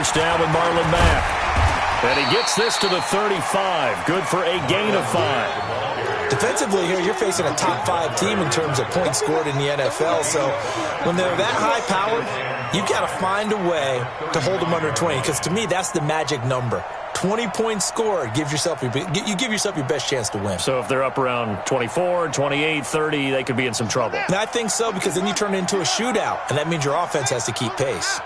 first down with Marlon Mack. And he gets this to the 35. Good for a gain of 5. Defensively here, you're facing a top 5 team in terms of points scored in the NFL. So when they're that high-powered, you've got to find a way to hold them under 20. Because to me, that's the magic number. 20 points scored, you give yourself your best chance to win. So if they're up around 24, 28, 30, they could be in some trouble. And I think so, because then you turn it into a shootout, and that means your offense has to keep pace.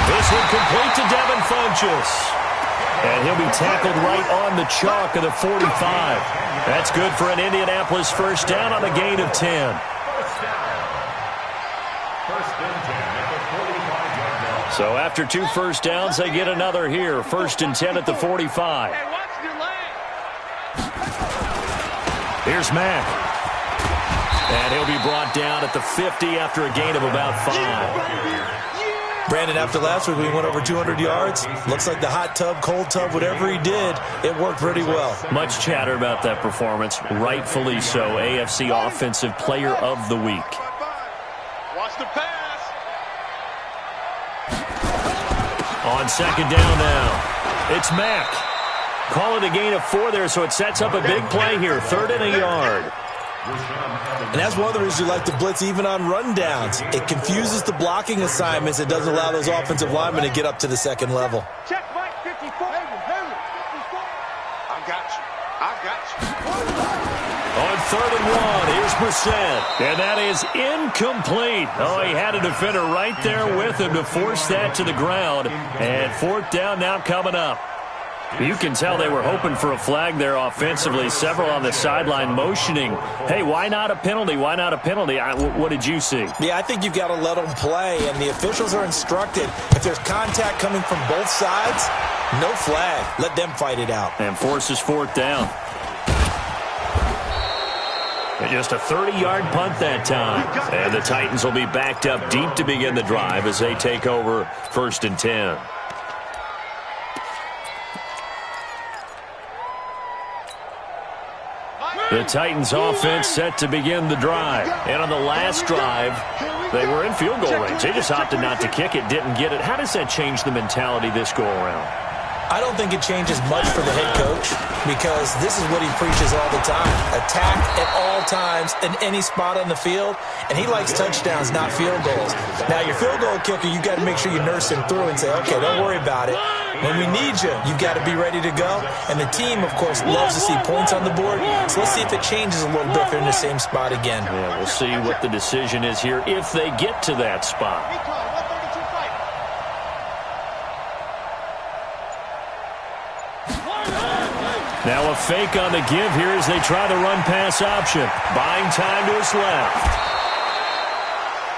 This one complete to Devin Funchess. And he'll be tackled right on the chalk of the 45. That's good for an Indianapolis first down on a gain of 10. So after 2 first downs, they get another here. 1st and 10 at the 45. Here's Mack. And he'll be brought down at the 50 after a gain of about 5. Brandon, after last week we went over 200 yards. Looks like the hot tub, cold tub, whatever he did, it worked pretty well. Much chatter about that performance. Rightfully so. AFC Offensive Player of the Week. Watch the pass. On 2nd down now, it's Mack. Call it a gain of 4 there, so it sets up a big play here. 3rd and a yard. And that's one of the reasons you like to blitz even on rundowns. It confuses the blocking assignments. It doesn't allow those offensive linemen to get up to the 2nd level. Check Mike 54. I got you. On 3rd and 1, here's Brissett. And that is incomplete. Oh, he had a defender right there with him to force that to the ground. And 4th down now coming up. You can tell they were hoping for a flag there offensively. Several on the sideline motioning, hey, why not a penalty? Why not a penalty? What did you see? Yeah, I think you've got to let them play, and the officials are instructed. If there's contact coming from both sides, no flag. Let them fight it out. And forces 4th down. And just a 30-yard punt that time. And the Titans will be backed up deep to begin the drive as they take over 1st and 10. The Titans offense set to begin the drive. And on the last drive, they were in field goal range. They just opted not to kick it, didn't get it. How does that change the mentality this go around? I don't think it changes much for the head coach because this is what he preaches all the time. Attack at all times in any spot on the field, and he likes touchdowns, not field goals. Now, your field goal kicker, you've got to make sure you nurse him through and say, okay, don't worry about it. When we need you, you've got to be ready to go. And the team, of course, loves to see points on the board. So let's see if it changes a little bit if they're in the same spot again. Yeah, we'll see what the decision is here if they get to that spot. Now a fake on the give here as they try the run-pass option. Buying time to his left.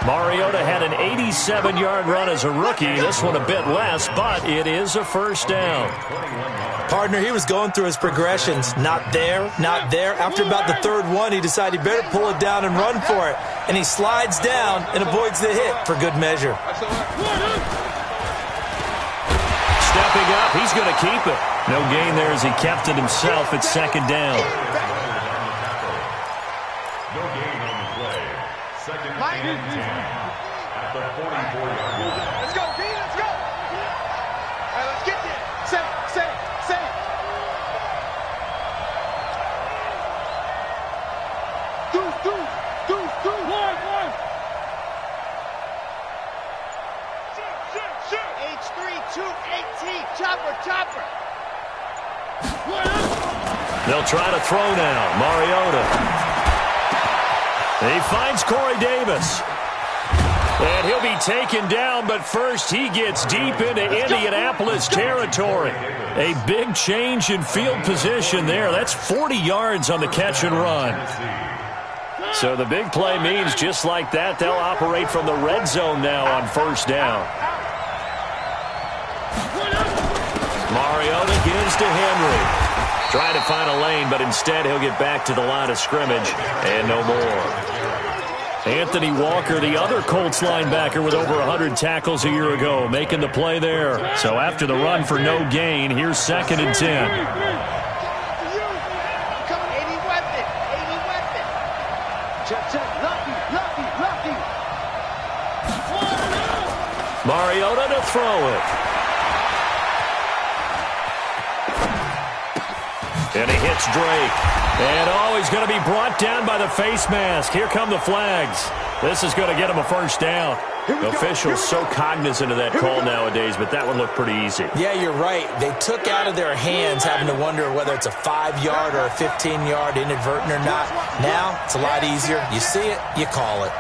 Mariota had an 87-yard run as a rookie. This one a bit less, but it is a first down. Partner, he was going through his progressions. Not there, not there. After about the 3rd one, he decided he better pull it down and run for it. And he slides down and avoids the hit for good measure. Stepping up, he's going to keep it. No gain there as he kept it himself at 2nd down. No gain on the play. 2nd and 10 at the 44-yard line. Let's go, B, let's go. All right, let's get there. Say. Do. One. Shoot. H3-2-8-T. Chopper. They'll try to throw now. Mariota. He finds Corey Davis. And he'll be taken down, but first he gets deep into Indianapolis territory. A big change in field position there. That's 40 yards on the catch and run. So the big play means just like that, they'll operate from the red zone now on 1st down. Mariota gives to Henry. Trying to find a lane, but instead he'll get back to the line of scrimmage and no more. Anthony Walker, the other Colts linebacker with over 100 tackles a year ago, making the play there. So after the run for no gain, here's 2nd and 10. Mariota to throw it. And he hits Drake. And, he's going to be brought down by the face mask. Here come the flags. This is going to get him a first down. Officials so cognizant of that call nowadays, but that one looked pretty easy. Yeah, you're right. They took out of their hands having to wonder whether it's a 5-yard or a 15-yard inadvertent or not. Now, it's a lot easier. You see it, you call it.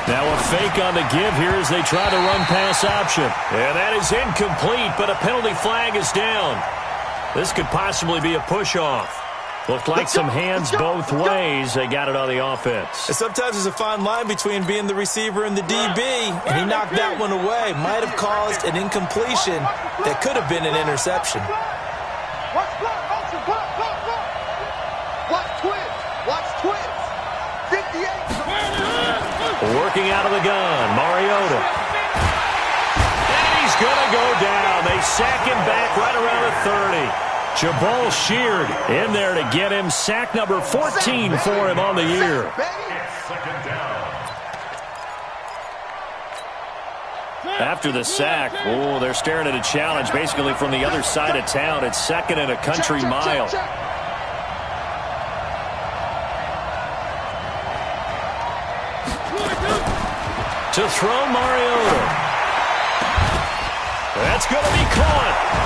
Now a fake on the give here as they try to run pass option. And that is incomplete, but a penalty flag is down. This could possibly be a push-off. Looked like some hands both ways. They got it on the offense. And sometimes there's a fine line between being the receiver and the DB, and he knocked that one away. Might have caused an incompletion that could have been an interception. Watch twins. Watch twins. 58. Working out of the gun, Mariota. And he's going to go down. They sack him back right around the 30. Jabal Sheard in there to get him. Sack number 14 for him on the year. After the sack, they're staring at a challenge basically from the other side of town. It's second and a country mile. To throw Mariota. That's going to be caught.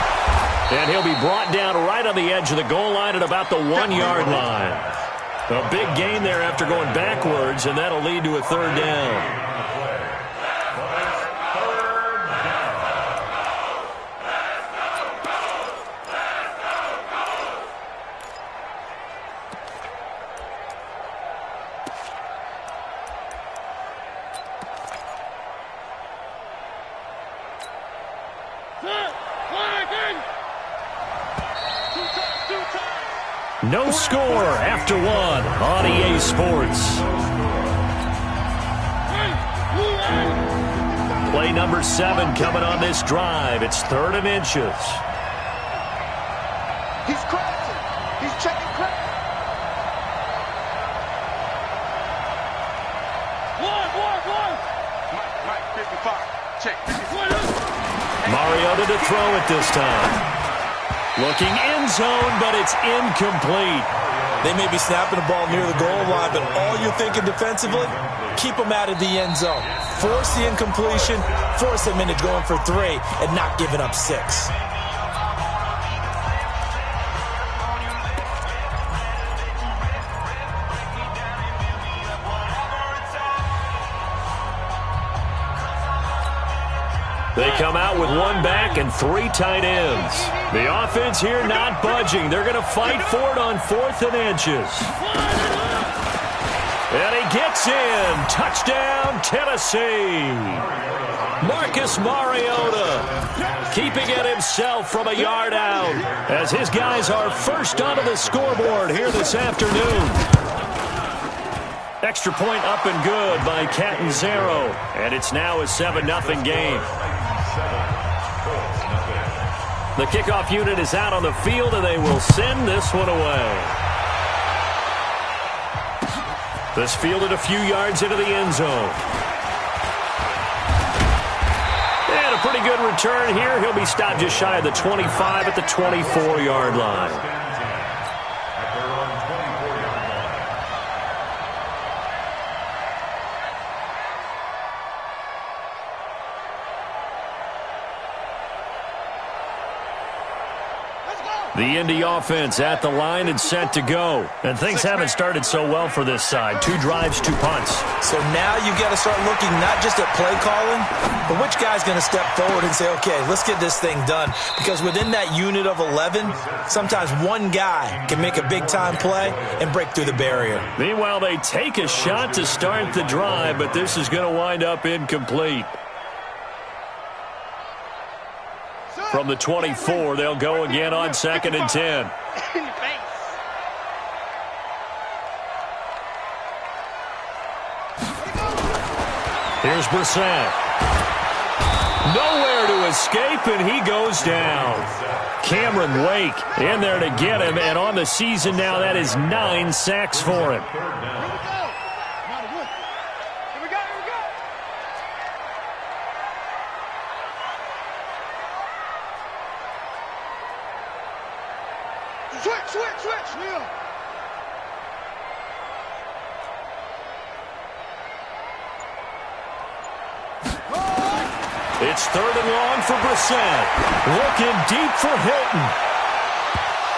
And he'll be brought down right on the edge of the goal line at about the 1-yard line. A big gain there after going backwards, and that'll lead to a third down. No score after one on EA Sports. Play number 7 coming on this drive. It's 3rd and inches. He's crashing. He's checking crack. One. Mike, 55. Check. 55. Mariota to throw it this time. Looking end zone, but it's incomplete. They may be snapping the ball near the goal line, but all you're thinking defensively, keep them out of the end zone. Force the incompletion, force them into going for 3, and not giving up 6. They come out with 1 back and 3 tight ends. The offense here not budging. They're going to fight for it on 4th and inches. And he gets in. Touchdown, Tennessee. Marcus Mariota keeping it himself from a yard out as his guys are first onto the scoreboard here this afternoon. Extra point up and good by Catanzaro. And it's now a 7-0 game. The kickoff unit is out on the field, and they will send this one away. This fielded a few yards into the end zone. And a pretty good return here. He'll be stopped just shy of the 25 at the 24-yard line. The Indy offense at the line and set to go. And things haven't started so well for this side. 2 drives, 2 punts. So now you've got to start looking not just at play calling, but which guy's going to step forward and say, okay, let's get this thing done. Because within that unit of 11, sometimes one guy can make a big-time play and break through the barrier. Meanwhile, they take a shot to start the drive, but this is going to wind up incomplete. From the 24, they'll go again on 2nd and 10. Here's Brissett. Nowhere to escape, and he goes down. Cameron Wake in there to get him, and on the season now, that is 9 sacks for him. Switch, Neil. It's 3rd and long for Brissett. Looking deep for Hilton.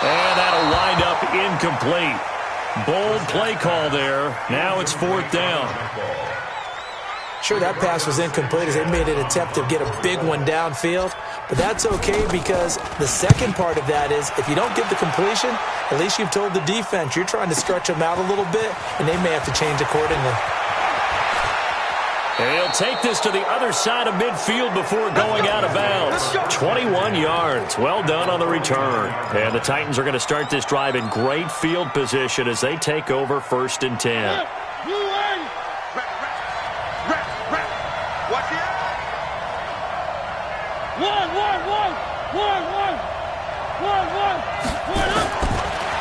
And that'll wind up incomplete. Bold play call there. Now it's 4th down. Sure, that pass was incomplete as they made an attempt to get a big one downfield. But that's okay because the second part of that is if you don't get the completion, at least you've told the defense you're trying to stretch them out a little bit, and they may have to change accordingly. And he'll take this to the other side of midfield before going out of bounds. 21 yards. Well done on the return. And the Titans are going to start this drive in great field position as they take over 1st and 10.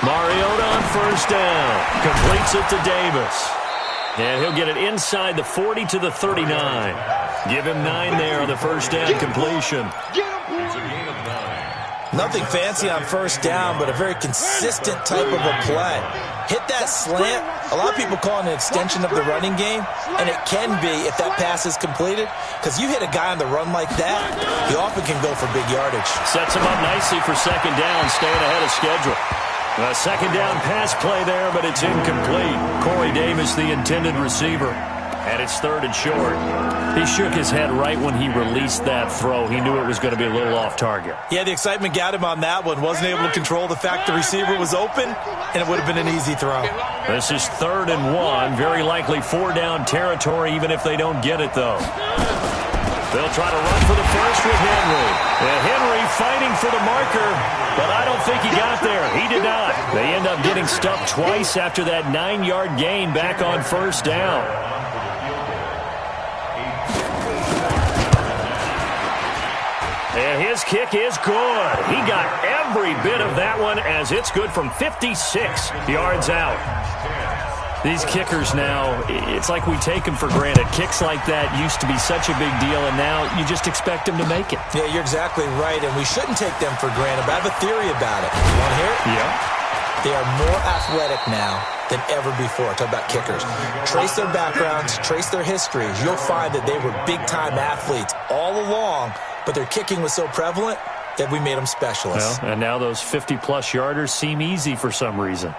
Mariota on 1st down. Completes it to Davis. And he'll get it inside the 40 to the 39. Give him 9 there on the 1st down completion. Nothing fancy on 1st down, but a very consistent type of a play. Hit that slant. A lot of people call it an extension of the running game, and it can be if that pass is completed, because you hit a guy on the run like that, he often can go for big yardage. Sets him up nicely for 2nd down, staying ahead of schedule. A 2nd down pass play there, but it's incomplete. Corey Davis, the intended receiver. And it's 3rd and short. He shook his head right when he released that throw. He knew it was going to be a little off target. Yeah, the excitement got him on that one. Wasn't able to control the fact the receiver was open, and it would have been an easy throw. This is 3rd and 1. Very likely 4-down territory, even if they don't get it, though. They'll try to run for the first with Henry. And Henry fighting for the marker, but I don't think he got there. He did not. They end up getting stuffed twice after that 9-yard gain back on 1st down. And his kick is good. He got every bit of that one as it's good from 56 yards out. These kickers now, it's like we take them for granted. Kicks like that used to be such a big deal, and now you just expect them to make it. Yeah, you're exactly right, and we shouldn't take them for granted, but I have a theory about it. You want to hear it? Yeah. They are more athletic now than ever before. Talk about kickers. Trace their backgrounds, trace their histories. You'll find that they were big-time athletes all along, but their kicking was so prevalent that we made them specialists. Well, and now those 50-plus yarders seem easy for some reason.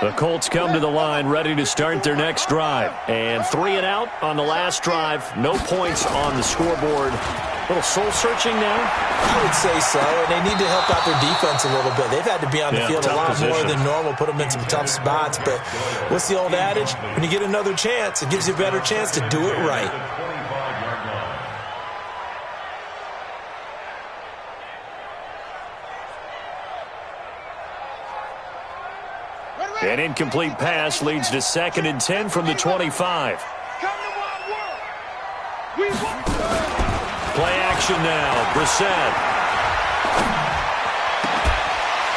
The Colts come to the line ready to start their next drive. And 3 and out on the last drive. No points on the scoreboard. A little soul-searching now? I would say so, and they need to help out their defense a little bit. They've had to be on the field a lot more than normal, put them in some tough spots. But what's the old adage? When you get another chance, it gives you a better chance to do it right. An incomplete pass leads to 2nd and 10 from the 25. Play action now. Brissett.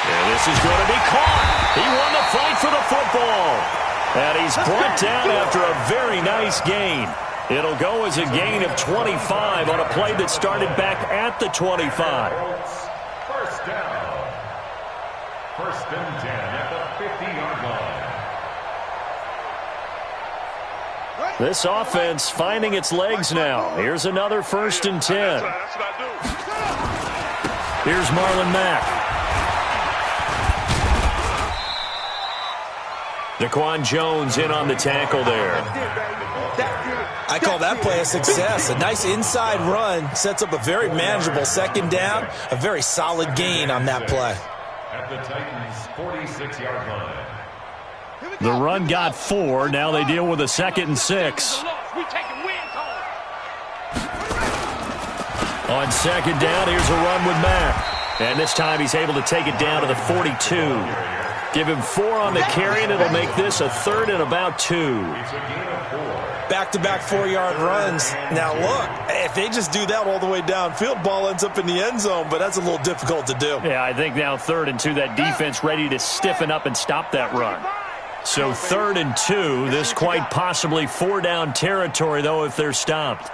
And this is going to be caught. He won the fight for the football. And he's brought down after a very nice gain. It'll go as a gain of 25 on a play that started back at the 25. First down. 1st and 10 at the 50-yard line. This offense finding its legs now. Here's another 1st and 10. Here's Marlon Mack. Daquan Jones in on the tackle there. I call that play a success. A nice inside run sets up a very manageable 2nd down. A very solid gain on that play. At the Titans' 46-yard line. The run got 4. Now they deal with a 2nd and 6. On 2nd down, here's a run with Mack. And this time he's able to take it down to the 42. Give him 4 on the carry, and it'll make this a 3rd and about 2. Back-to-back 4-yard runs. Now, look, if they just do that all the way downfield, ball ends up in the end zone, but that's a little difficult to do. Yeah, I think now 3rd and 2, that defense ready to stiffen up and stop that run. So 3rd and 2, this quite possibly 4-down territory, though, if they're stopped.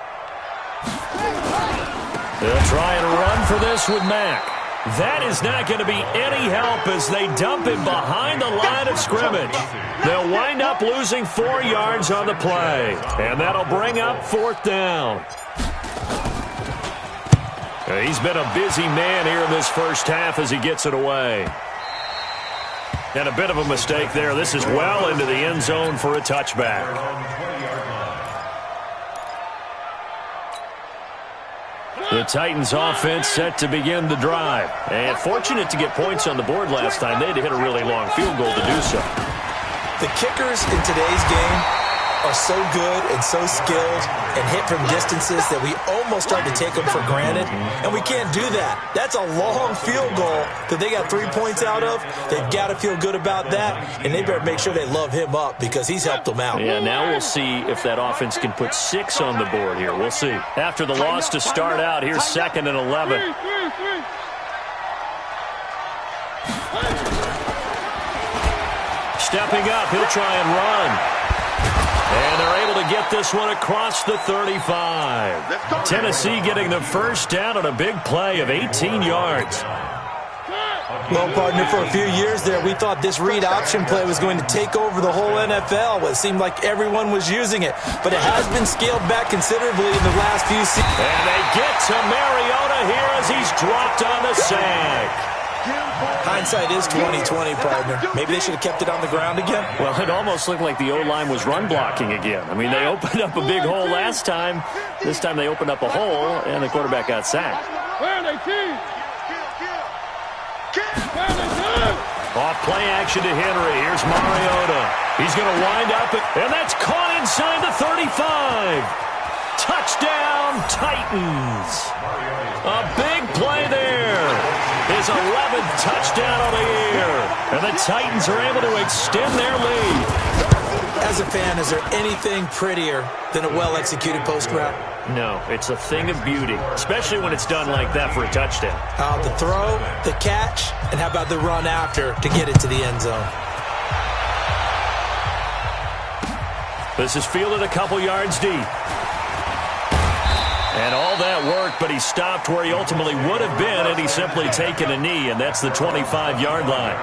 They'll try and run for this with Mack. That is not going to be any help as they dump him behind the line of scrimmage. They'll wind up losing 4 yards on the play, and that'll bring up 4th down. He's been a busy man here in this first half as he gets it away. And a bit of a mistake there. This is well into the end zone for a touchback. The Titans offense set to begin the drive. And fortunate to get points on the board last time. They had to hit a really long field goal to do so. The kickers in today's game are so good and so skilled and hit from distances that we almost start to take them for granted, and we can't do that. That's a long field goal that they got 3 points out of. They've got to feel good about that, and they better make sure they love him up because he's helped them out. Yeah, now we'll see if that offense can put 6 on the board here. We'll see. After the loss to start out, here's 2nd and 11. Stepping up, he'll try and run. And they're able to get this one across the 35. Tennessee getting the first down on a big play of 18 yards. Well, partner, for a few years there, we thought this read option play was going to take over the whole NFL. It seemed like everyone was using it, but it has been scaled back considerably in the last few seasons. And they get to Mariota here as he's dropped on the sack. Hindsight is 20/20, partner. Maybe they should have kept it on the ground again. Well, it almost looked like the O-line was run blocking again. I meing, they opened up a big hole last time. This time they opened up a hole, and the quarterback got sacked. Off play action to Henry. Here's Mariota. He's going to wind up, and that's caught inside the 35. Touchdown, Titans. A big play there. His 11th touchdown of the year. And the Titans are able to extend their lead. As a fan, is there anything prettier than a well-executed post route? No, it's a thing of beauty, especially when it's done like that for a touchdown. The throw, the catch, and how about the run after to get it to the end zone? This is fielded a couple yards deep. And all that work, but he stopped where he ultimately would have been had he simply taken a knee, and that's the 25-yard line.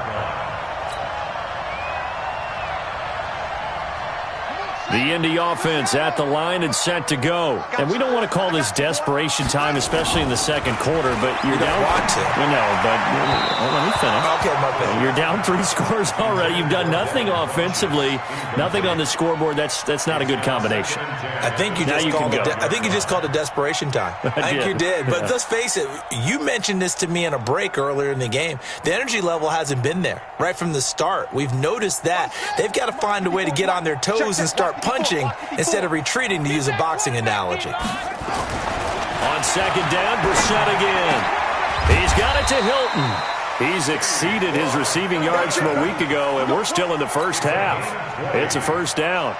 The Indy offense at the line and set to go. And we don't want to call this desperation time, especially in the second quarter, but you're down. Want to. No, but let me finish. Okay, my bad. You're down 3 scores already. You've done nothing offensively, nothing on the scoreboard. That's not a good combination. I think you just called it desperation time. I think you did. But let's face it, you mentioned this to me in a break earlier in the game. The energy level hasn't been there right from the start. We've noticed that. They've got to find a way to get on their toes and start punching instead of retreating, to use a boxing analogy. On second down, Brissett again. He's got it to Hilton. He's exceeded his receiving yards from a week ago, and we're still in the first half. It's a first down.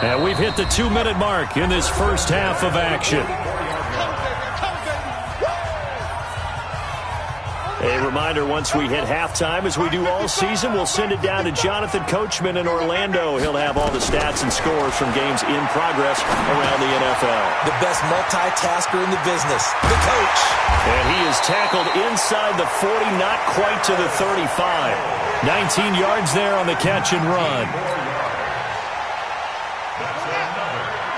And we've hit the 2-minute mark in this first half of action. A reminder, once we hit halftime, as we do all season, we'll send it down to Jonathan Coachman in Orlando. He'll have all the stats and scores from games in progress around the NFL. The best multitasker in the business, the coach. And he is tackled inside the 40, not quite to the 35. 19 yards there on the catch and run.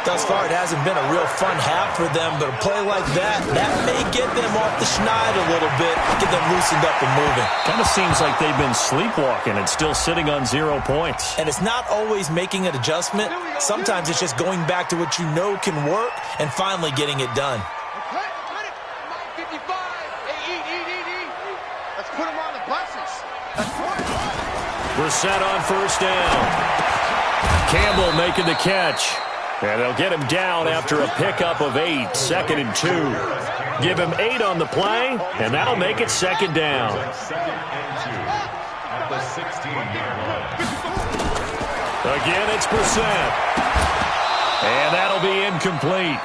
Thus far, it hasn't been a real fun half for them, but a play like that may get them off the schneid a little bit, get them loosened up and moving. Kind of seems like they've been sleepwalking and still sitting on 0 points. And it's not always making an adjustment. Sometimes it's just going back to what you know can work and finally getting it done. Let's put them on the buses. Brissett on first down. Campbell making the catch. And they'll get him down after a pickup of 8, 2nd and 2. Give him 8 on the play, and that'll make it second down. Second and 2 at the 16-yard line. Again, it's Brissett. And that'll be incomplete.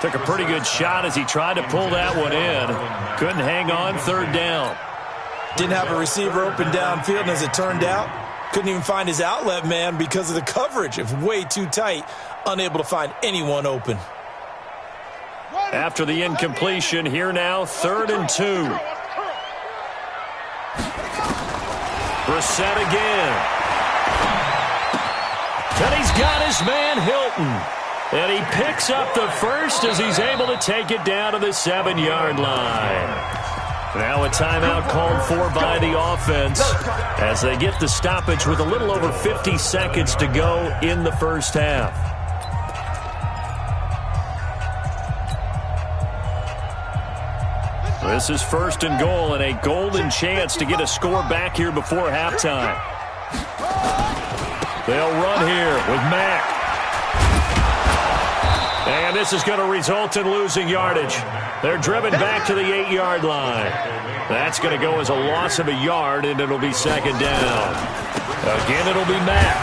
Took a pretty good shot as he tried to pull that one in. Couldn't hang on, third down. Didn't have a receiver open downfield, and as it turned out, couldn't even find his outlet man because of the coverage. It was way too tight, unable to find anyone open. After the incompletion, here now, 3rd and 2. Brissett again. And he's got his man Hilton. And he picks up the first as he's able to take it down to the 7-yard line. Now a timeout called for by the offense as they get the stoppage with a little over 50 seconds to go in the first half. This is 1st and goal and a golden chance to get a score back here before halftime. They'll run here with Mack. And this is going to result in losing yardage. They're driven back to the 8-yard line. That's going to go as a loss of a yard, and it'll be second down. Again, it'll be Mack.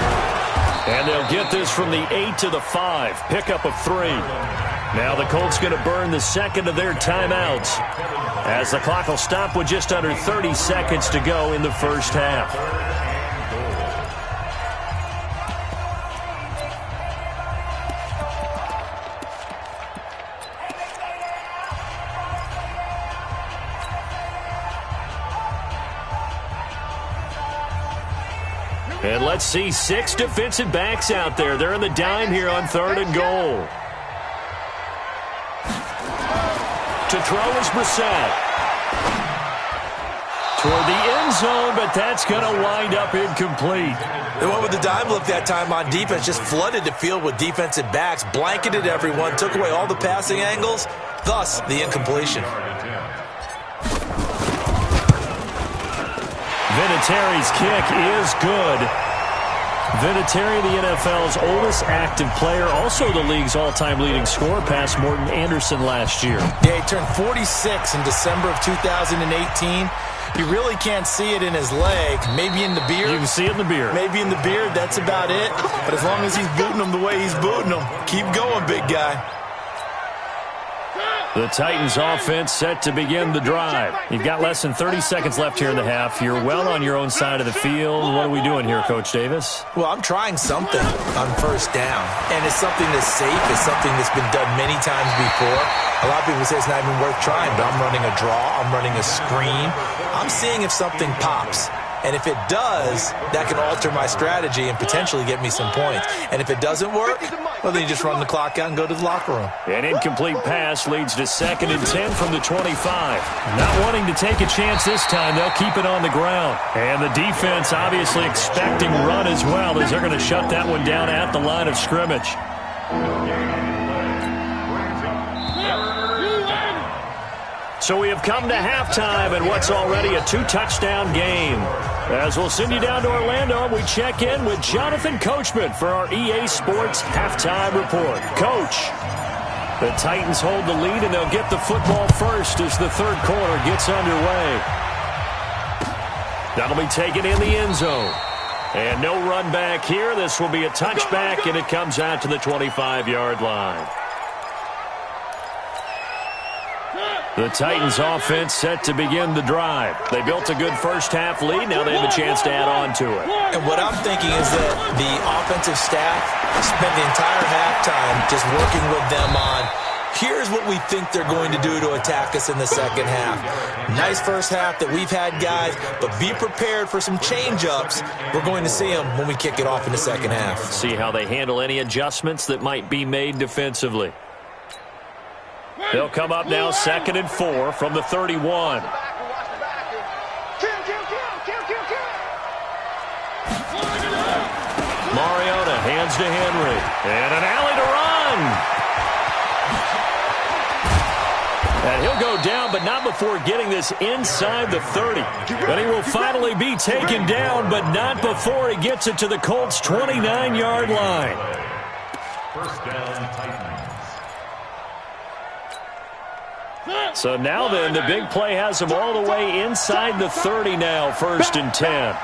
And they'll get this from the 8 to the 5. Pickup of 3. Now the Colts going to burn the second of their timeouts as the clock will stop with just under 30 seconds to go in the first half. And let's see 6 defensive backs out there. They're in the dime here on 3rd and goal. To throw is Brissett. Toward the end zone, but that's going to wind up incomplete. They went with the dime look that time on defense, just flooded the field with defensive backs, blanketed everyone, took away all the passing angles, thus the incompletion. Vinatieri's kick is good. Vinatieri, the NFL's oldest active player, also the league's all-time leading scorer, past Morton Anderson last year. Yeah, he turned 46 in December of 2018. You really can't see it in his leg. Maybe in the beard. You can see it in the beard. Maybe in the beard, that's about it. But as long as he's booting them the way he's booting them, keep going, big guy. The Titans offense set to begin the drive. You've got less than 30 seconds left here in the half. You're well on your own side of the field. What are we doing here, Coach Davis? Well, I'm trying something on first down. And it's something that's safe. It's something that's been done many times before. A lot of people say it's not even worth trying, but I'm running a draw. I'm running a screen. I'm seeing if something pops. And if it does, that can alter my strategy and potentially get me some points. And if it doesn't work, well, then you just run the clock out and go to the locker room. An incomplete pass leads to 2nd and 10 from the 25. Not wanting to take a chance this time, they'll keep it on the ground. And the defense obviously expecting run as well, as they're going to shut that one down at the line of scrimmage. So we have come to halftime in what's already a 2-touchdown game. As we'll send you down to Orlando, we check in with Jonathan Coachman for our EA Sports Halftime Report. Coach, the Titans hold the lead, and they'll get the football first as the third quarter gets underway. That'll be taken in the end zone. And no run back here. This will be a touchback, and it comes out to the 25-yard line. The Titans offense set to begin the drive. They built a good first-half lead. Now they have a chance to add on to it. And what I'm thinking is that the offensive staff spent the entire halftime just working with them on, here's what we think they're going to do to attack us in the second half. Nice first half that we've had, guys, but be prepared for some change-ups. We're going to see them when we kick it off in the second half. See how they handle any adjustments that might be made defensively. They'll come up now 2nd and 4 from the 31. Mariota hands to Henry. And an alley to run. And he'll go down, but not before getting this inside the 30. But he will finally be taken down, but not before he gets it to the Colts' 29-yard line. First down, Titans. So now then, the big play has them all the way inside the 30 now, 1st and 10.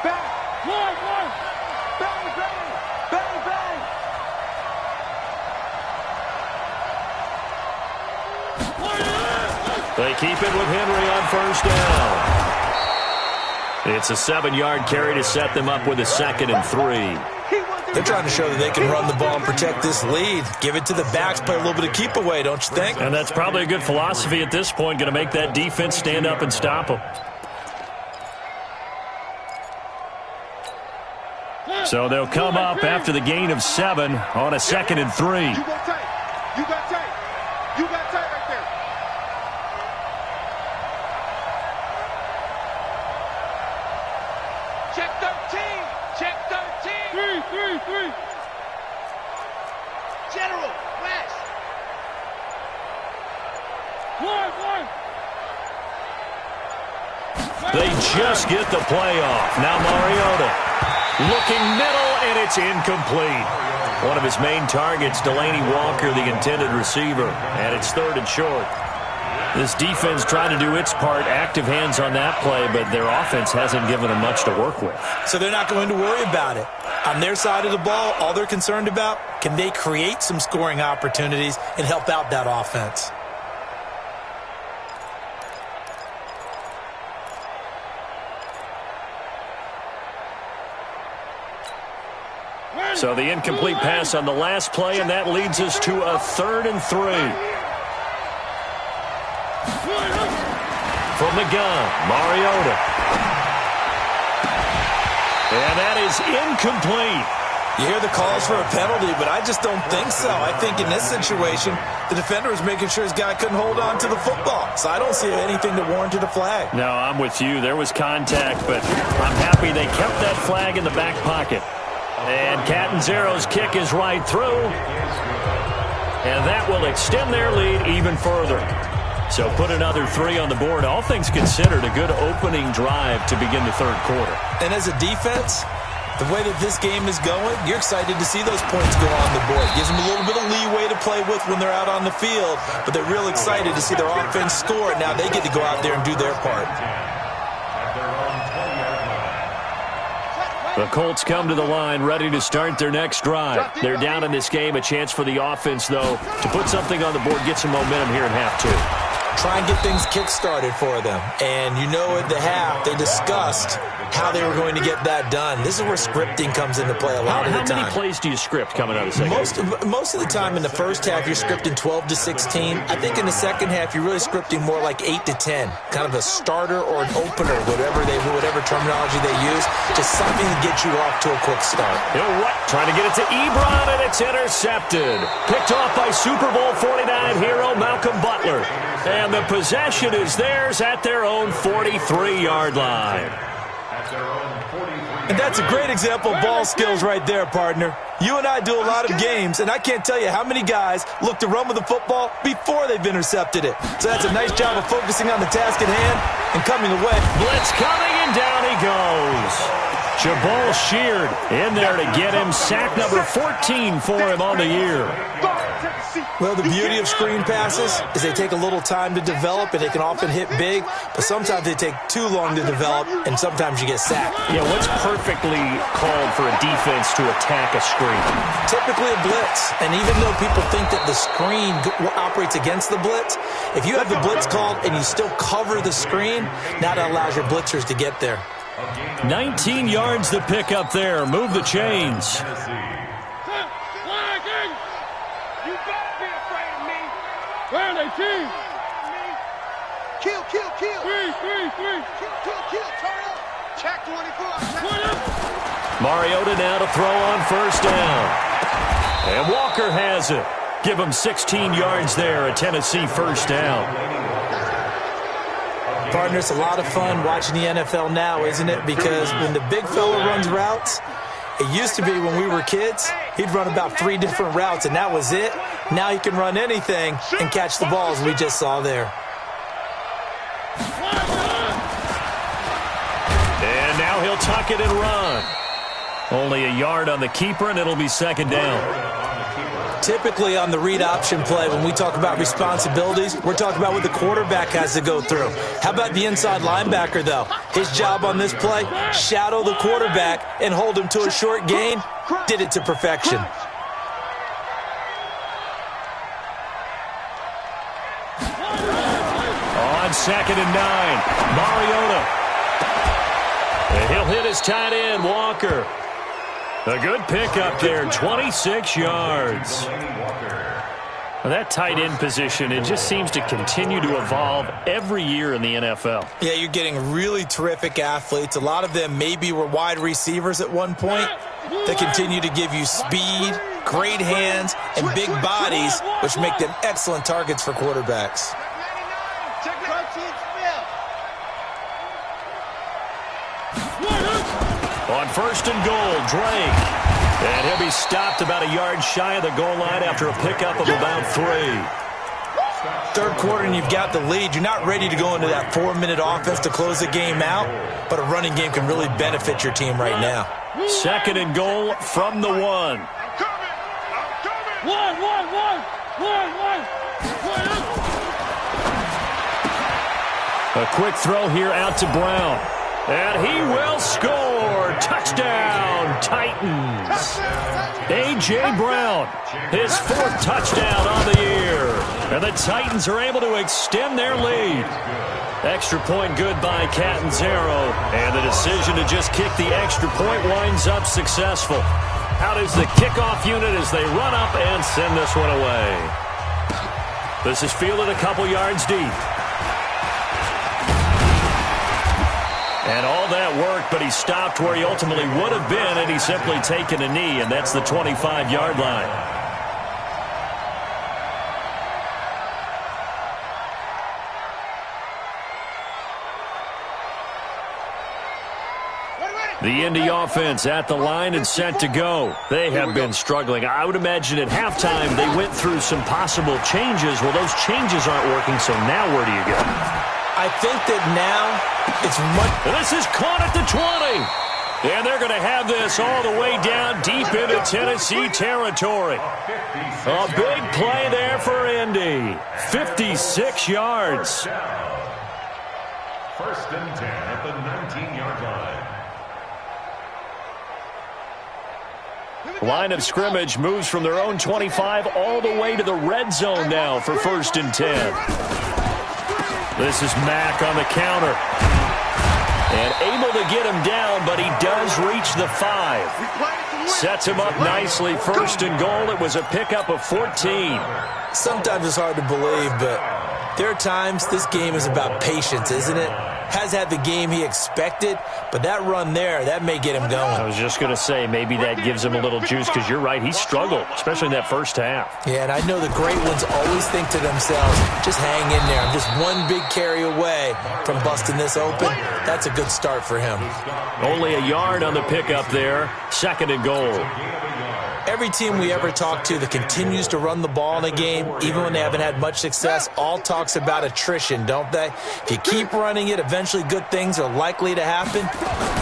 They keep it with Henry on 1st down. It's a 7-yard carry to set them up with a 2nd and 3. They're trying to show that they can run the ball and protect this lead. Give it to the backs, play a little bit of keep away, don't you think? And that's probably a good philosophy at this point, going to make that defense stand up and stop them. So they'll come up after the gain of 7 on a 2nd and 3. You got tight. You got tight. You got tight right there. Check 13. Check 13. 3. General, flash. 1. They just get the play off. Now Mariota looking middle, and it's incomplete. One of his main targets, Delaney Walker, the intended receiver, and it's 3rd and short. This defense trying to do its part, active hands on that play, but their offense hasn't given them much to work with. So they're not going to worry about it. On their side of the ball, all they're concerned about, can they create some scoring opportunities and help out that offense? So the incomplete pass on the last play, and that leads us to a 3rd and 3. From the gun, Mariota. And that is incomplete. You hear the calls for a penalty, but I just don't think so. I think in this situation, the defender was making sure his guy couldn't hold on to the football. So I don't see anything that warranted a flag. No, I'm with you. There was contact, but I'm happy they kept that flag in the back pocket. And Catanzaro's kick is right through. And that will extend their lead even further. So put another 3 on the board. All things considered, a good opening drive to begin the 3rd quarter. And as a defense, the way that this game is going, you're excited to see those points go on the board. Gives them a little bit of leeway to play with when they're out on the field. But they're real excited to see their offense score. Now they get to go out there and do their part. The Colts come to the line ready to start their next drive. They're down in this game. A chance for the offense, though, to put something on the board, get some momentum here in half 2. Try and get things kick-started for them. And you know at the half, they discussed how they were going to get that done. This is where scripting comes into play a lot of the time. How many plays do you script coming out of the second? Most of the time in the first half, you're scripting 12 to 16. I think in the second half, you're really scripting more like 8 to 10. Kind of a starter or an opener, whatever terminology they use. Just something to get you off to a quick start. You know what? Trying to get it to Ebron, and it's intercepted. Picked off by Super Bowl 49 hero Malcolm Butler. And the possession is theirs at their own 43-yard line. And that's a great example of ball skills right there, partner. You and I do a lot of games, and I can't tell you how many guys look to run with the football before they've intercepted it. So that's a nice job of focusing on the task at hand and coming away. Blitz coming, and down he goes. Jabal Sheard in there to get him. Sack number 14 for him on the year. Well, the beauty of screen passes is they take a little time to develop, and they can often hit big, but sometimes they take too long to develop, and sometimes you get sacked. Yeah, what's perfectly called for a defense to attack a screen? Typically a blitz, and even though people think that the screen operates against the blitz, if you have the blitz called and you still cover the screen, now that allows your blitzers to get there. 19 yards to pick up there. Move the chains. Where are they, team? Kill. Three. Kill. Turn up. Check 24. Mariota now to throw on 1st down. And Walker has it. Give him 16 yards there, a Tennessee 1st down. Partner, it's a lot of fun watching the NFL now, isn't it? Because when the big fella runs routes, it used to be when we were kids, he'd run about 3 different routes, and that was it. Now he can run anything and catch the balls we just saw there. And now he'll tuck it and run. Only a yard on the keeper, and it'll be 2nd down. Typically on the read option play, when we talk about responsibilities, we're talking about what the quarterback has to go through. How about the inside linebacker, though? His job on this play, shadow the quarterback and hold him to a short gain. Did it to perfection. On 2nd and 9, Mariota. And he'll hit his tight end, Walker. A good pickup there, 26 yards. Well, that tight end position, it just seems to continue to evolve every year in the NFL. Yeah, you're getting really terrific athletes. A lot of them maybe were wide receivers at one point. They continue to give you speed, great hands, and big bodies, which make them excellent targets for quarterbacks. On 1st and goal, Drake. And he'll be stopped about a yard shy of the goal line after a pickup of about 3. Third quarter and you've got the lead. You're not ready to go into that 4-minute offense to close the game out, but a running game can really benefit your team right now. 2nd and goal from the 1. A quick throw here out to Brown. And he will score. Touchdown, Titans. A.J. Brown, his 4th touchdown on the year. And the Titans are able to extend their lead. Extra point good by Catanzaro. And the decision to just kick the extra point winds up successful. Out is the kickoff unit as they run up and send this one away. This is fielded a couple yards deep. And all that work, but he stopped where he ultimately would have been, and he's simply taken a knee, and that's the 25-yard line. The Indy offense at the line and set to go. They have been struggling. I would imagine at halftime they went through some possible changes. Well, those changes aren't working, so now where do you go? I think that now it's much... This is caught at the 20. And they're going to have this all the way down deep into Tennessee territory. A big play there for Indy. 56 yards. 1st and 10 at the 19-yard line. Line of scrimmage moves from their own 25 all the way to the red zone now for 1st and 10. This is Mack on the counter. And able to get him down, but he does reach the 5. Sets him up nicely. 1st and goal. It was a pickup of 14. Sometimes it's hard to believe, but there are times this game is about patience, isn't it? Has had the game he expected, but that run there, that may get him going. I was just going to say, maybe that gives him a little juice, because you're right, he struggled, especially in that first half. Yeah, and I know the great ones always think to themselves, just hang in there. I'm just one big carry away from busting this open. That's a good start for him. Only a yard on the pickup there. 2nd and goal. Every team we ever talk to that continues to run the ball in a game, even when they haven't had much success, all talks about attrition, don't they? If you keep running it, eventually good things are likely to happen.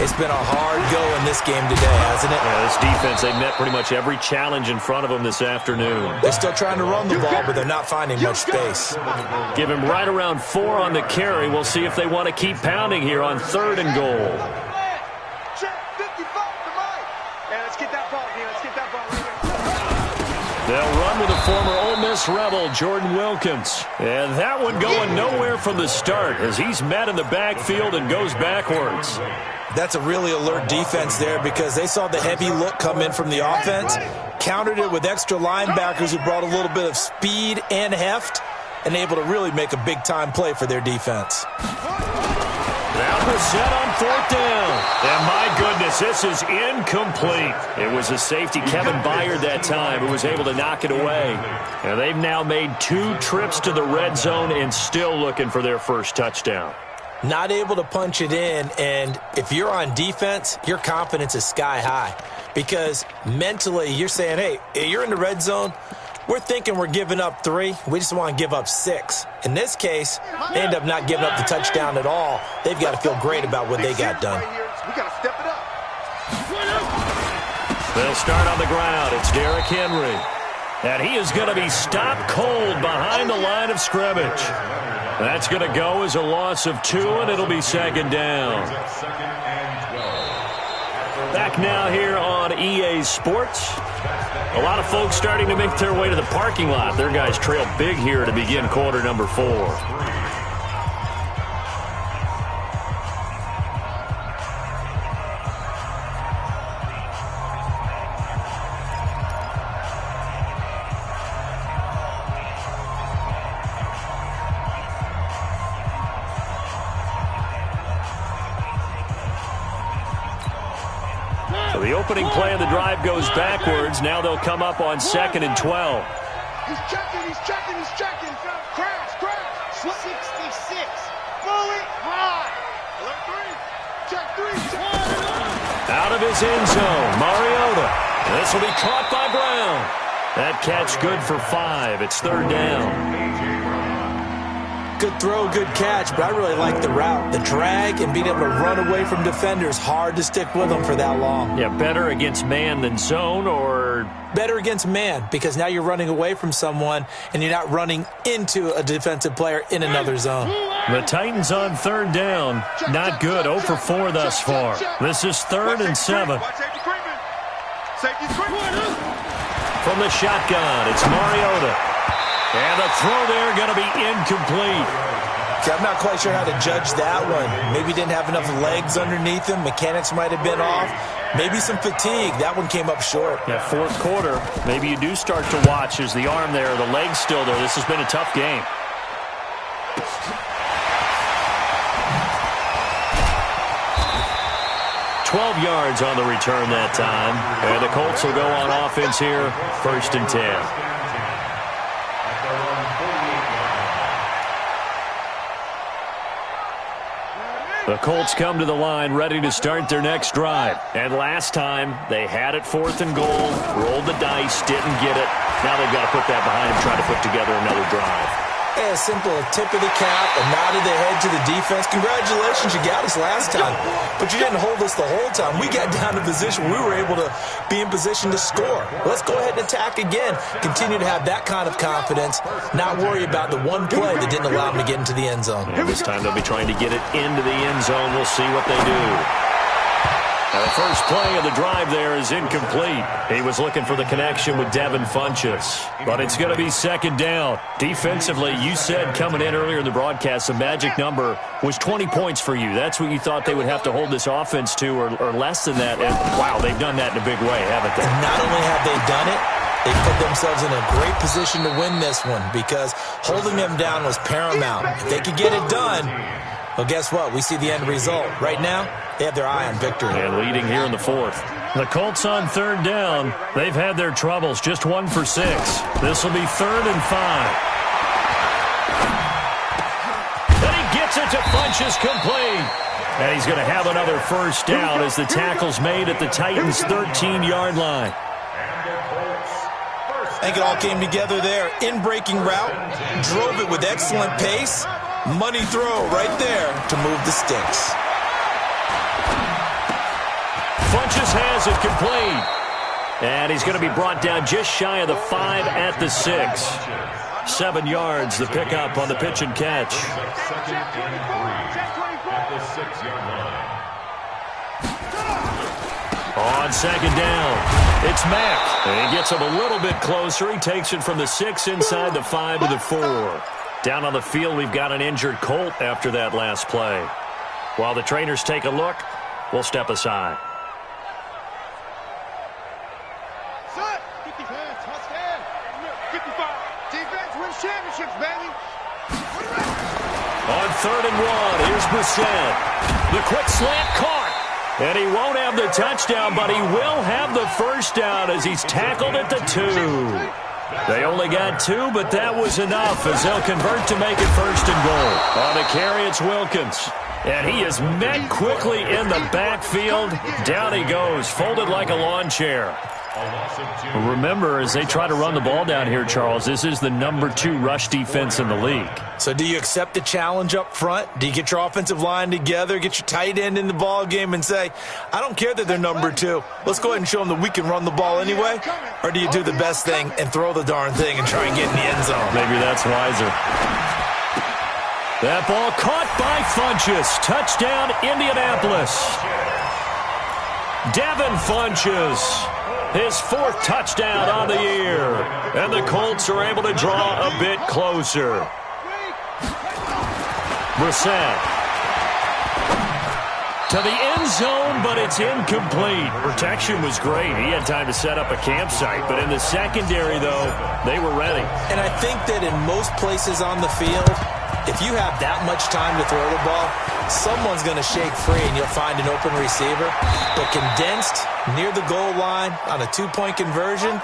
It's been a hard go in this game today, hasn't it? Yeah, this defense, they've met pretty much every challenge in front of them this afternoon. They're still trying to run the ball, but they're not finding much space. Give him right around 4 on the carry. We'll see if they want to keep pounding here on 3rd and goal. They'll run with the former Ole Miss Rebel, Jordan Wilkins. And that one going nowhere from the start as he's met in the backfield and goes backwards. That's a really alert defense there because they saw the heavy look come in from the offense, countered it with extra linebackers who brought a little bit of speed and heft, and able to really make a big-time play for their defense. That was set on 4th down. And my goodness, this is incomplete. It was a safety, Kevin Byard, that time, who was able to knock it away. And they've now made 2 trips to the red zone and still looking for their first touchdown. Not able to punch it in, and if you're on defense, your confidence is sky high. Because mentally, you're saying, hey, you're in the red zone. We're thinking we're giving up 3. We just want to give up 6. In this case, they end up not giving up the touchdown at all. They've got to feel great about what they got done. We got to step it up. They'll start on the ground. It's Derrick Henry. And he is going to be stopped cold behind the line of scrimmage. That's going to go as a loss of 2, and it'll be second down. Back now here on EA Sports. A lot of folks starting to make their way to the parking lot. Their guys trail big here to begin quarter number 4. So the opening play of the drive goes backwards. Now they'll come up on 2nd and 12. He's checking. Crash. 66. Fully high. Check 3. Out of his end zone, Mariota. This will be caught by Brown. That catch good for 5. It's 3rd down. Good throw, good catch, but I really like the route. The drag and being able to run away from defenders, hard to stick with them for that long. Yeah, better against man than zone, or? Better against man, because now you're running away from someone and you're not running into a defensive player in another zone. The Titans on 3rd down. Not good, 0 for 4 thus far. This is 3rd and 7. From the shotgun, it's Mariota. And the throw there going to be incomplete. Okay, I'm not quite sure how to judge that one. Maybe didn't have enough legs underneath him. Mechanics might have been off. Maybe some fatigue. That one came up short. Yeah, 4th quarter. Maybe you do start to watch as the arm there, the leg's still there. This has been a tough game. $12 yards on the return that time. And the Colts will go on offense here, 1st and 10. The Colts come to the line ready to start their next drive. And last time, they had it 4th and goal, rolled the dice, didn't get it. Now they've got to put that behind them, try to put together another drive. Yeah, simple, a tip of the cap, a nod of the head to the defense. Congratulations, you got us last time. But you didn't hold us the whole time. We got down to position. We were able to be in position to score. Let's go ahead and attack again. Continue to have that kind of confidence, not worry about the one play that didn't allow them to get into the end zone. And this time they'll be trying to get it into the end zone. We'll see what they do. Now the first play of the drive there is incomplete. He was looking for the connection with Devin Funchess. But it's going to be 2nd down. Defensively, you said coming in earlier in the broadcast, the magic number was 20 points for you. That's what you thought they would have to hold this offense to, or less than that. And, wow, they've done that in a big way, haven't they? And not only have they done it, they put themselves in a great position to win this one because holding them down was paramount. If they could get it done, well, guess what? We see the end result. Right now, they have their eye on victory. And leading here in the 4th. The Colts on 3rd down. They've had their troubles. Just 1 for 6. This will be 3rd and 5. And he gets it to Funchess complete. And he's going to have another 1st down as the tackle's made at the Titans' 13-yard line. I think it all came together there. In-breaking route, drove it with excellent pace. Money throw right there to move the sticks. Funchess has it complete. And he's going to be brought down just shy of the 5 at the 6. 7 yards, the pickup on the pitch and catch. 2nd and 3 at the 6-yard line. On 2nd down, it's Mack. And he gets him a little bit closer. He takes it from the 6 inside the 5 to the 4. Down on the field, we've got an injured Colt after that last play. While the trainers take a look, we'll step aside. Set. 55. Touchdown. 55. Defense wins championships, baby. On 3rd and 1, here's Brissett. The quick slant caught. And he won't have the touchdown, but he will have the 1st down as he's tackled at the 2. They only got 2, but that was enough as they'll convert to make it 1st and goal. On the carry, it's Wilkins. And he is met quickly in the backfield. Down he goes, folded like a lawn chair. A loss of 2. Remember, as they try to run the ball down here, Charles, this is the number 2 rush defense in the league. So do you accept the challenge up front? Do you get your offensive line together, get your tight end in the ball game and say, I don't care that they're number 2. Let's go ahead and show them that we can run the ball anyway? Or do you do the best thing and throw the darn thing and try and get in the end zone? Maybe that's wiser. That ball caught by Funchess. Touchdown, Indianapolis. Devin Funchess, his 4th touchdown on the year. And the Colts are able to draw a bit closer. Brissett to the end zone, but it's incomplete. Protection was great. He had time to set up a campsite, but in the secondary, though, they were ready. And I think that in most places on the field, if you have that much time to throw the ball, someone's going to shake free and you'll find an open receiver. But condensed near the goal line on a 2-point conversion,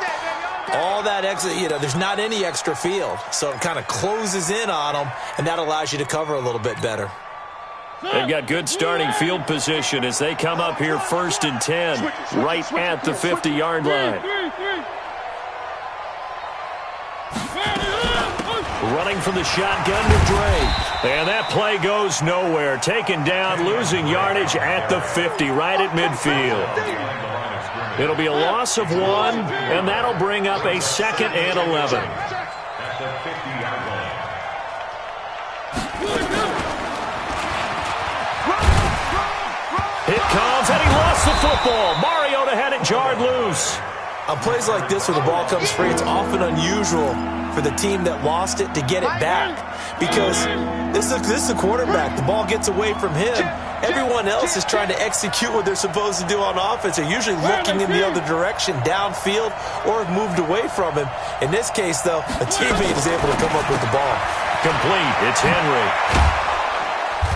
all that extra, there's not any extra field. So it kind of closes in on them, and that allows you to cover a little bit better. They've got good starting field position as they come up here 1st and 10, right at the 50-yard line. Running from the shotgun to Drake. And that play goes nowhere. Taken down, losing yardage at the 50, right at midfield. It'll be a loss of 1, and that'll bring up a 2nd and 11. At the 50-yard line. Hit comes, and he lost the football. Mariota had it jarred loose. On plays like this where the ball comes free, it's often unusual for the team that lost it to get it back. Because this is a quarterback. The ball gets away from him. Everyone else is trying to execute what they're supposed to do on offense. They're usually looking in the other direction, downfield, or have moved away from him. In this case, though, a teammate is able to come up with the ball. Complete. It's Henry.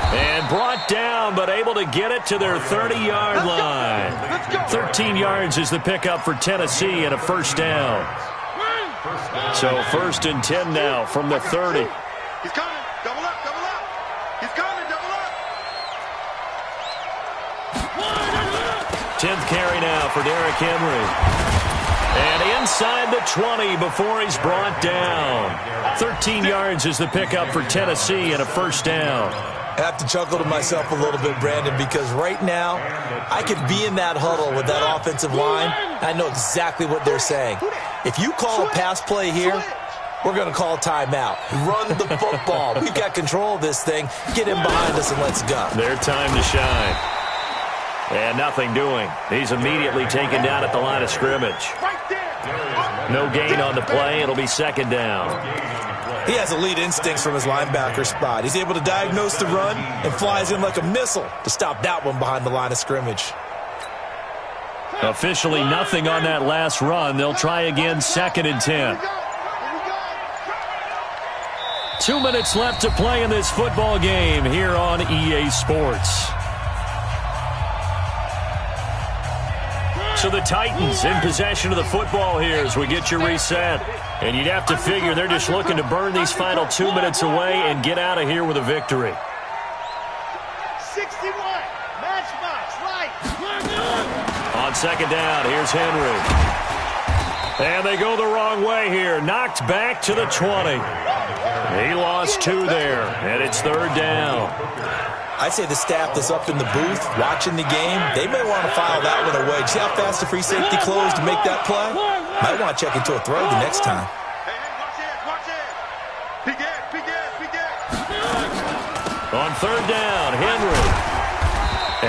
And brought down, but able to get it to their 30-yard line. 13 yards is the pickup for Tennessee and a 1st down. So 1st and 10 now from the 30. He's coming. Double up, double up. He's coming, double up. 10th carry now for Derrick Henry. And inside the 20 before he's brought down. 13 yards is the pickup for Tennessee and a 1st down. I have to chuckle to myself a little bit, Brandon, because right now I could be in that huddle with that offensive line. I know exactly what they're saying. If you call a pass play here, we're going to call timeout. Run the football. We've got control of this thing. Get him behind us and let's go. Their time to shine. And nothing doing. He's immediately taken down at the line of scrimmage. No gain on the play. It'll be 2nd down. He has elite instincts from his linebacker spot. He's able to diagnose the run and flies in like a missile to stop that one behind the line of scrimmage. Officially nothing on that last run. They'll try again 2nd and 10. 2 minutes left to play in this football game here on EA Sports. So the Titans in possession of the football here as we get you reset. And you'd have to figure they're just looking to burn these final 2 minutes away and get out of here with a victory. 61. Matchbox, right. On 2nd down, here's Henry. And they go the wrong way here. Knocked back to the 20. He lost 2 there, and it's 3rd down. I'd say the staff that's up in the booth watching the game, they may want to file that one away. See how fast the free safety closed to make that play? Might want to check into a throw the next time. Hey, watch it, watch it. Big it. On 3rd down, Henry.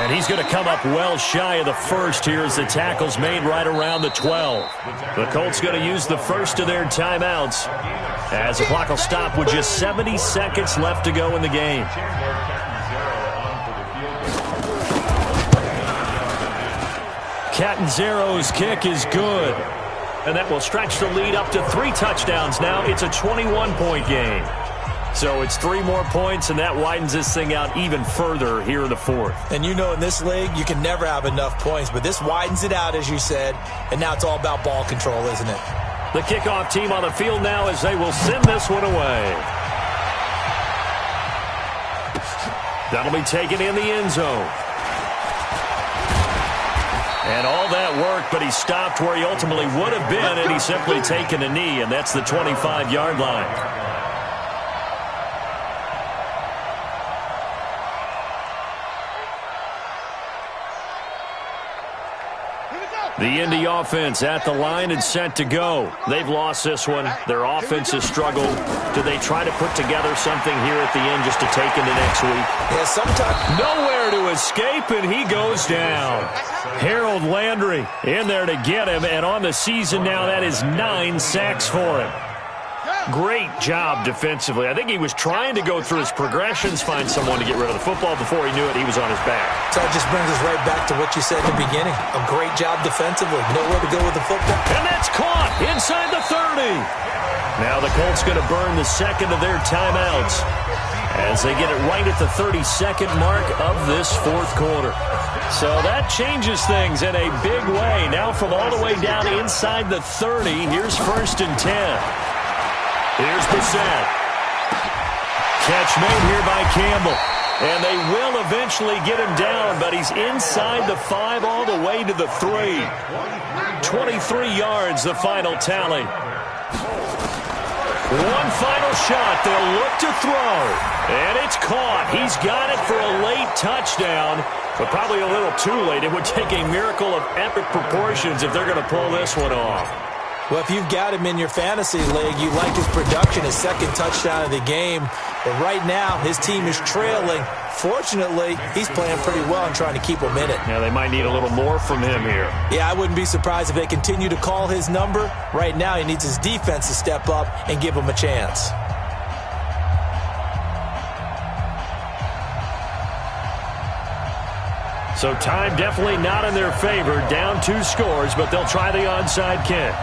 And he's going to come up well shy of the 1st here as the tackle's made right around the 12. The Colts going to use the first of their timeouts as the clock will stop with just 70 seconds left to go in the game. Catanzaro's kick is good. And that will stretch the lead up to 3 touchdowns now. It's a 21-point game. So it's 3 more points, and that widens this thing out even further here in the 4th. And you know in this league, you can never have enough points, but this widens it out, as you said, and now it's all about ball control, isn't it? The kickoff team on the field now as they will send this one away. That'll be taken in the end zone. And all that work, but he stopped where he ultimately would have been, and he's simply taken a knee, and that's the 25-yard line. The Indy offense at the line and set to go. They've lost this one. Their offense has struggled. Do they try to put together something here at the end just to take into next week? Yeah, sometimes. Nowhere to escape, and he goes down. Harold Landry in there to get him, and on the season now, that is 9 sacks for him. Great job defensively. I think he was trying to go through his progressions, find someone to get rid of the football. Before he knew it, he was on his back. So it just brings us right back to what you said in the beginning. A great job defensively. Nowhere to go with the football. And that's caught inside the 30. Now the Colts going to burn the second of their timeouts as they get it right at the 32nd mark of this fourth quarter. So that changes things in a big way. Now from all the way down inside the 30, here's 1st and 10. Here's Brissett. Catch made here by Campbell. And they will eventually get him down, but he's inside the 5 all the way to the 3. 23 yards, the final tally. One final shot. They'll look to throw. And it's caught. He's got it for a late touchdown, but probably a little too late. It would take a miracle of epic proportions if they're going to pull this one off. Well, if you've got him in your fantasy league, you like his production, his second touchdown of the game. But right now, his team is trailing. Fortunately, he's playing pretty well and trying to keep them in it. Yeah, they might need a little more from him here. Yeah, I wouldn't be surprised if they continue to call his number. Right now, he needs his defense to step up and give him a chance. So time definitely not in their favor. Down 2 scores, but they'll try the onside kick.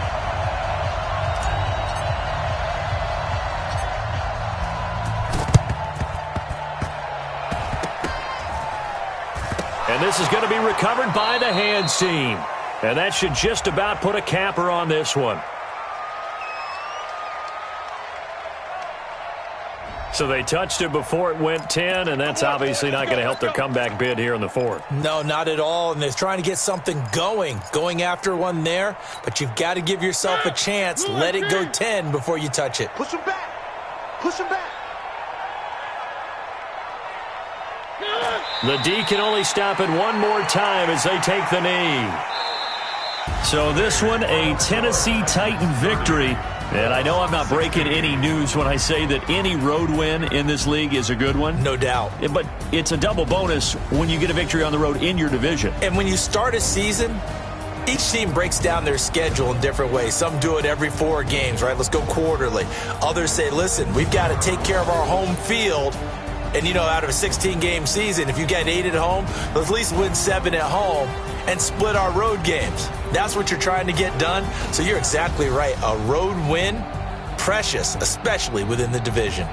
And this is going to be recovered by the hands team. And that should just about put a capper on this one. So they touched it before it went 10, and that's obviously not going to help their comeback bid here in the 4th. No, not at all, and they're trying to get something going after one there, but you've got to give yourself a chance. Let it go 10 before you touch it. Push him back. Push him back. The D can only stop it one more time as they take the knee. So this one, a Tennessee Titan victory. And I know I'm not breaking any news when I say that any road win in this league is a good one. No doubt. But it's a double bonus when you get a victory on the road in your division. And when you start a season, each team breaks down their schedule in different ways. Some do it every 4 games, right? Let's go quarterly. Others say, listen, we've got to take care of our home field. And, you know, out of a 16-game season, if you get 8 at home, let's at least win 7 at home and split our road games. That's what you're trying to get done. So you're exactly right. A road win, precious, especially within the division.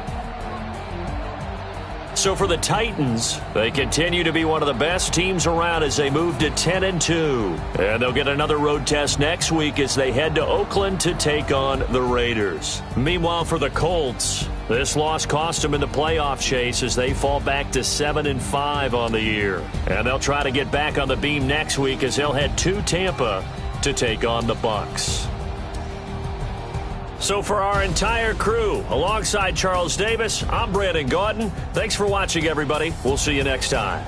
So for the Titans, they continue to be one of the best teams around as they move to 10-2. And they'll get another road test next week as they head to Oakland to take on the Raiders. Meanwhile, for the Colts, this loss cost them in the playoff chase as they fall back to 7-5 on the year. And they'll try to get back on the beam next week as they'll head to Tampa to take on the Bucs. So for our entire crew, alongside Charles Davis, I'm Brandon Gaudin. Thanks for watching, everybody. We'll see you next time.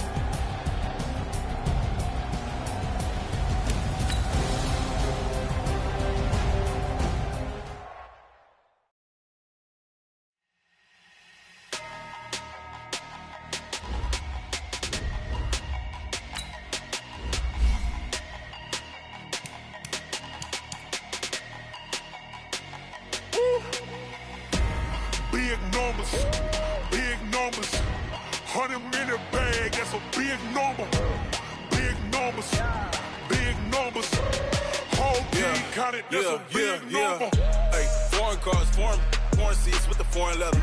Big numbers, 100-minute bag, that's a big number. Big numbers, whole team counted, that's a big number. Hey, foreign cars, foreign seats with the foreign leather.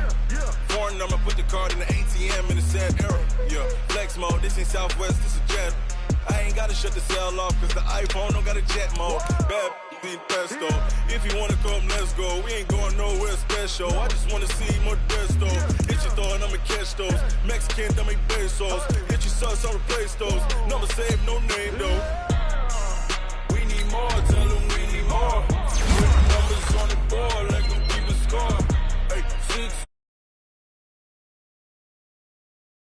Foreign number, put the card in the ATM in the sad era. Yeah, flex mode, this ain't Southwest, this is Jet. I ain't gotta shut the cell off, cause the iPhone don't got a jet mode. Bad in pesto. If you wanna come, let's go. We ain't going nowhere special. I just wanna see more desto. Hit your throw and I'ma catch those. Mexican, dummy pesos. Hit your sauce, I'll replace those. Number save, no name though.